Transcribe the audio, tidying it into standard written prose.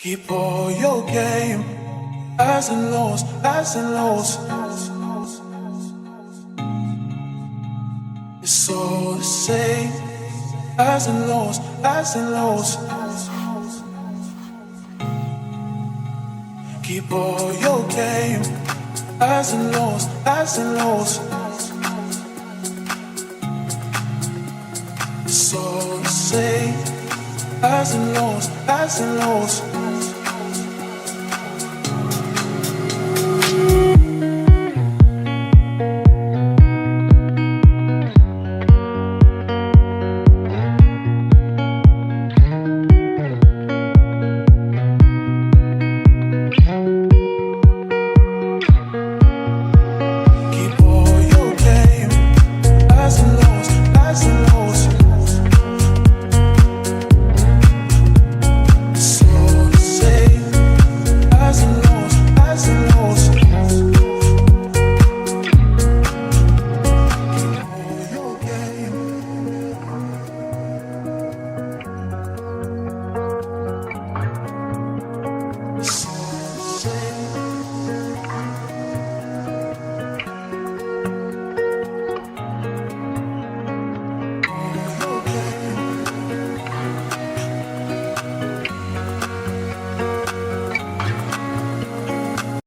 Keep all your game, highs and lows, highs and lows. It's all the same, highs and lows, highs and lows. Keep all your game, highs and lows, highs and lows. It's all the same, highs and lows, highs and lows.